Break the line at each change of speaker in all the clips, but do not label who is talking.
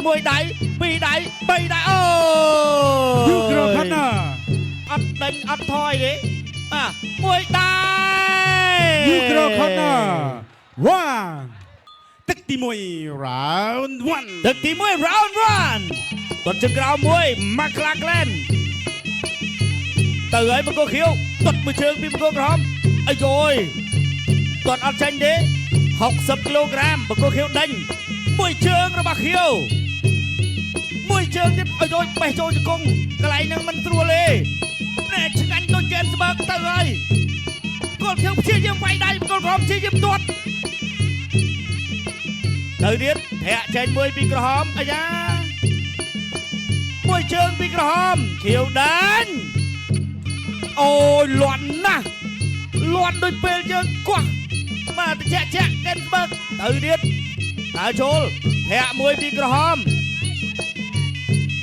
មួយដៃពីរដៃបីដៃអូយូក្រូខាណាអត់ដេញអត់ថយទេមួយដៃយូក្រូខាណា1ទឹកទី1 round 1ទឹកទី1 round 1គាត់ជើងក្រោមមួយ McLaren ទៅហើយបង្គោលខៀវគាត់មួយជើងពីបង្គោលក្រហមអាយយគាត់អត់ចាញ់ទេ60គីឡូក្រាមបង្គោលខៀវដេញមួយជើងរបស់ខៀវមួយជើងទៀតអាយយបេះចូលជង្គង់កន្លែងហ្នឹងមិនស្រួលទេណែឆ្ងាញ់ដូចជែនស្បើកទៅហើយគាត់ខៀវព្យាយាមវាយដៃបង្គោលក្រហមព្យាយាមទាត់ទៅទៀតធាក់ចេញមួយពីក្រហមអាយ៉ាមួយជើងពីក្រហមខៀវដាញ់អូយលាន់ណាស់លាន់ដូចពេលយើងគោះមកតិចជែកកេនស្បើកទៅទៀតតើចូលធាក់មួយពីក្រហម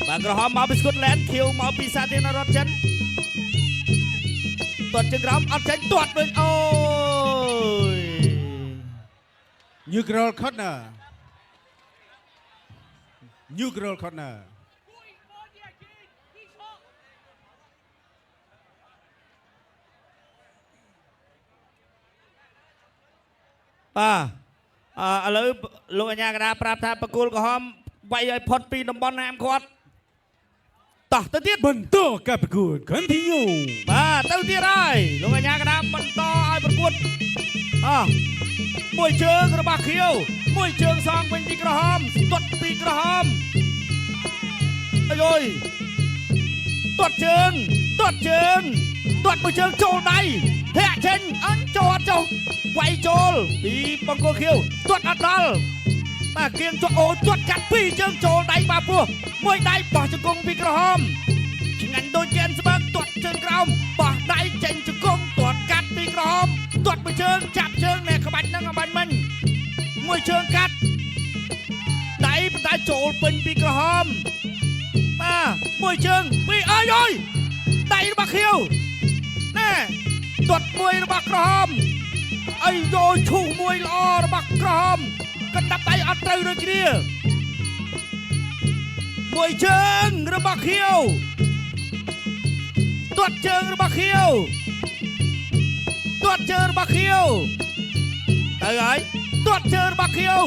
បាទក្រហមមកពីស្កុតឡែនខៀវមកពីសាធារណរដ្ឋចិនទាត់ជើងក្រោមអត់ចេញទាត់ដូចអូយ New Girl Corner New Girl Corner បាទឥឡូវលោកអាជ្ញាកណ្ដាលប្រាប់ថាបកគោលក្រហមវាយឲ្យផុតពីតំបន់ហាមឃាត់តោះទៅទៀតបន្តការប្រកួត continue បាទទៅទៀតហើយលោកអាជ្ញាកណ្ដាលបន្តឲ្យប្រកួតមួយជើងរបស់ខៀវមួយជើងសងវិញពីក្រហមទាត់ពីក្រហមអាយយទាត់ជើងទាត់មួយជើងចូលដៃធាក់ចេញអញចូលអត់ចុះវាយចូលពីបង្គោលខៀវទាត់អត់ដល់បាទគៀងចុះអូទាត់កាត់ពីរជើងចូលដៃបាពោះមួយដៃបោះជង្គង់ពីក្រហមឆ្ងាញ់ដូចជែនស្បើកទាត់ជើងក្រោមបោះដៃចេញជង្គង់ទាត់កាត់ពីក្រហមទាត់មួយជើងចាប់ជើងនេះក្បាច់ហ្នឹងបាញ់មិញមួយជើងកាត់ដៃបណ្ដាចូលពេញពីក្រហមបាទមួយជើងពីអើយអើយដៃរបស់ខៀវណែទាត់មួយរបស់ក្រហមអីយកឈូសមួយល្អរបស់ក្រហមកណ្ដាប់ដៃអត់ត្រូវដូចគ្នាមួយជើងរបស់ខៀវទាត់ជើងរបស់ខៀវទាត់ជើងរបស់ខៀវទៅហើយទាត់ជើងរបស់ខៀវ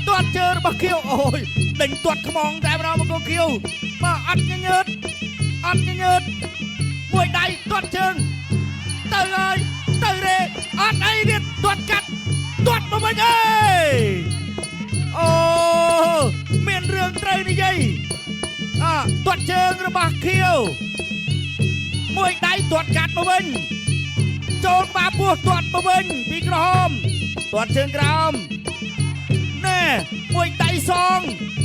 ទាត់ជើងរបស់ខៀវអូយដេញទាត់ខ្មងតែម្ដងមកខៀវមកអត់ញញើតមួយដៃទាត់ជើងទៅហើយទៅរេអត់អីទៀតទាត់កាត់ទាត់មកវិញអើយអូមានរឿងត្រូវនិយាយទាត់ជើងរបស់ខៀវមួយដៃទាត់កាត់មកវិញចូលក្បាលពោះទាត់មកវិញពីក្រហមទាត់ជើងក្រោមណែមួយដៃសង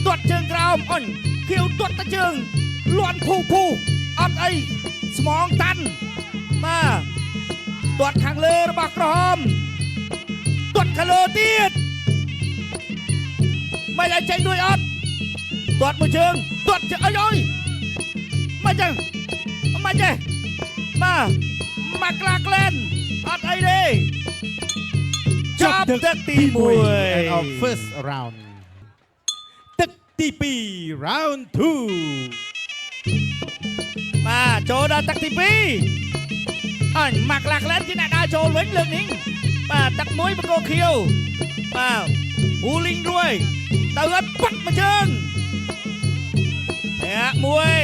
ទាត់ជើងក្រោមអញខៀវទាត់តែជើងលន់ភូអត់អីស្មងតាន់បាទទាត់ខាងលើរបស់ក្រហមទាត់ខាងលើទៀតមិនឲ្យចេញដូចអត់ទាត់មួយជើងទាត់អីអើយមិនចឹងមិនចេះមកក្លាក្លែនអត់អីទេចាប់ទឹកទី1
and of first round
ទឹកទី2 round 2បាទចូលដល់ទឹកទី2អញមកក្លាក្លែនជាអ្នកដើរចូលវិញលើកនេះបាទទឹកមួយបង្គោលខៀវបាទហូលីងរួយទៅអត់បាត់មួយជើងធាក់មួយ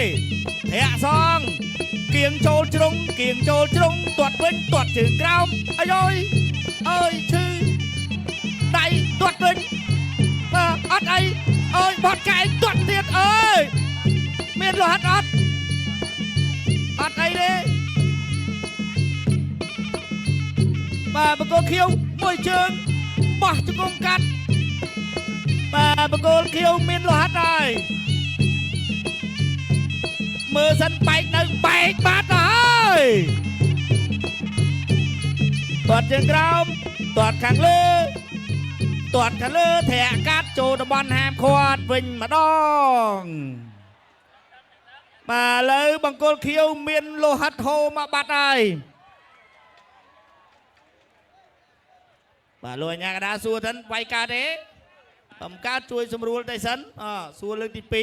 ធាក់សងគៀងចូលជ្រុងទាត់វិញទាត់ជើងក្រោមអាយអើយឈឺដៃទាត់វិញបាទអត់អីអើយបត់កែងទាត់ទៀតអើយមានលោហិតអត់អីទេបាទបង្គោលខៀវមួយជើងបោះជង្គង់កាត់បាទបង្គោលខៀវមានលោហិតហើយមើលសិនបែកនៅបែកបាត់ហើយទាត់ជើងក្រោមទាត់ខាងលើធាក់កាត់ចូលតំបន់ហាមឃាត់វិញម្ដងបាទឥឡូវបង្គោលខៀវមានលោហិតហូរមកបាត់ហើយបាទលោកអាជ្ញាកណ្ដាលសួរទៅវាយកើតទេ បំកើតជួយសម្រួលតែសិនសួរលើកទី2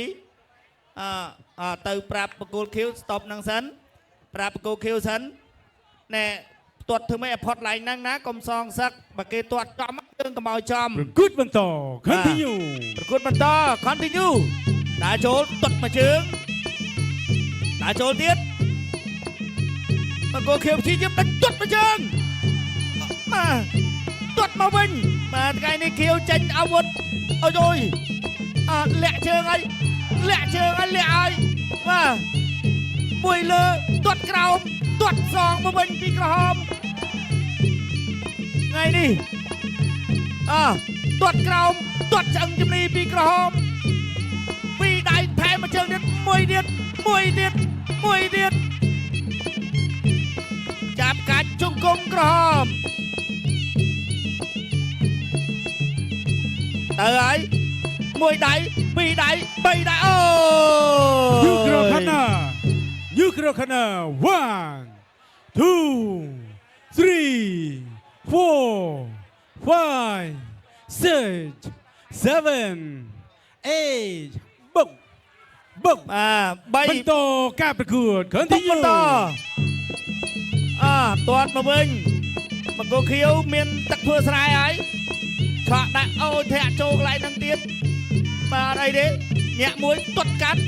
ទៅប្រាប់បកគោលខៀវស្តុបនឹងសិនប្រាប់បកគោលខៀវសិនណែទាត់ធ្វើម៉េចឲ្យផុតឡើងហ្នឹងណាកុំសងសឹកបើគេទាត់ចំយើងកុំឲ្យចំ
ប្រកួតបន្ត continue
ប្រកួតបន្ត continue ដើរចូលទាត់មួយជើងដើរចូលទៀតបកគោលខៀវព្យាយាមដាច់ទាត់មួយជើងទាត់មកវិញបាទថ្ងៃនេះខៀវចេញអាវុធអូយលាក់ជើងហើយលាក់ជើងហើយលាក់ហើយបាទមួយលើទាត់ក្រោមទាត់សងមកវិញពីក្រហមថ្ងៃនេះទាត់ក្រោមទាត់ឆ្អឹងជំនីពីក្រហមពីដៃថែមមួយជើងទៀតមួយទៀតចាប់កាច់ជង្គង់ក្រហមទៅហើយមួយដៃពីរដៃបីដៃអូ
You grow kana 1 2 3 4 5 6 7 8 បុកបន្តការប្រកួត continue
បន្តទាត់មកវិញបកគោខៀវមានទឹកធ្វើស្រែហើយឆក់ដាក់អូនធាក់ចូលកន្លែងហ្នឹងទៀតបាទអីទេញាក់មួយទាត់កាត់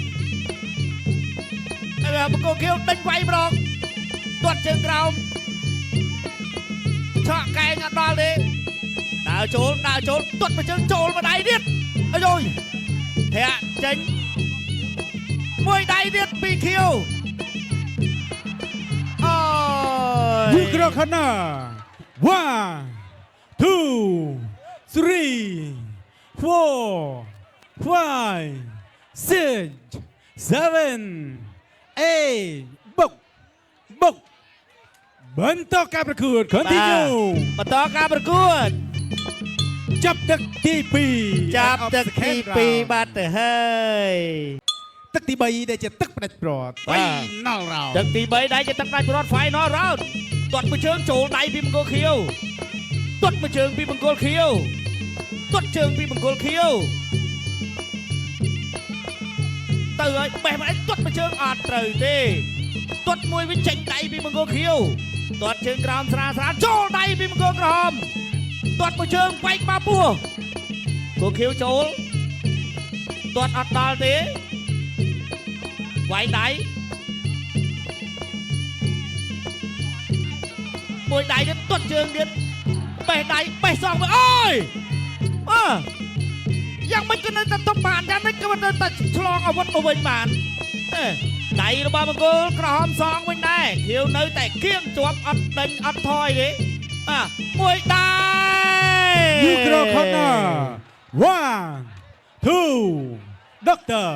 ហើយបកគោខៀវដេញវាយម្ដងទាត់ជើងក្រោមឆក់កែងអត់ដល់ទេដើរចូលទាត់មួយជើងចូលមួយដៃទៀតអើយធាក់ចេញមួយដៃទៀតពីខៀវ
You grow kana 1 2 3 4 5 6 7 8 បុកបន្តការប្រកួត continue
បន្តការប្រកួត
ចាប់ទឹកទី2
បាត់ទៅហើយ
ទឹកទី3ដែលជាទឹកផ្ដាច់ព្រាត់ final round
ទឹកទី3ដែលជាទឹកផ្ដាច់ព្រាត់ final round ទាត់មួយជើងចូលដៃពីបង្គោលខៀវទាត់មួយជើងពីបង្គោលខៀវទាត់ជើងពីបង្គោលខៀវទៅហើយបេះមកទាត់មួយជើងអត់ត្រូវទេទាត់មួយវិញចេញដៃពីបង្គោលខៀវទាត់ជើងក្រោមស្រាលចូលដៃពីបង្គោលក្រហមទាត់មួយជើងបែកមកពោះបង្គោលខៀវចូលទាត់អត់ដល់ទេវាយដៃមួយដៃទៀតទាត់ជើងទៀតបេះដៃបេះសងទៅអើយយ៉ាងមិនក៏នៅតែតុបបានយ៉ាងមិនក៏នៅតែឆ្លងអាវុធមកវិញបានដៃរបស់បង្គោលក្រហមសងវិញដែរខៀវនៅតែគៀងជាប់អត់ដេញអត់ថយទេមួយដៃ
You grow kana 1 2 Doctor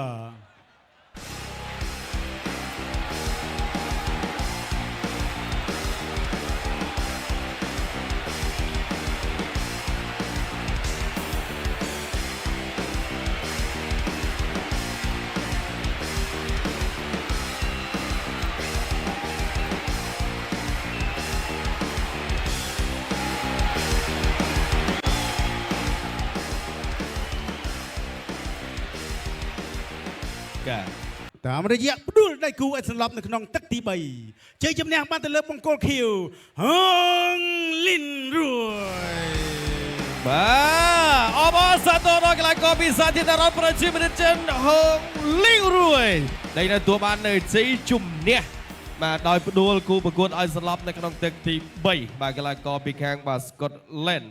តាមរយៈផ្ដួលដៃគូឲ្យសន្លប់នៅក្នុងទឹកទី3ជ័យជំនះបានទៅលើបង្គោលខៀវហងលីនរួយ
បាទអបអរសាទរដល់កីឡាករពីសាធារណរដ្ឋប្រជាមានិតចិនហងលីងរួយដែលទទួលបាននៅជ័យជំនះបាទដោយផ្ដួលគូប្រកួតឲ្យសន្លប់នៅក្នុងទឹកទី3បាទកីឡាករពីខាងបាទ Scotland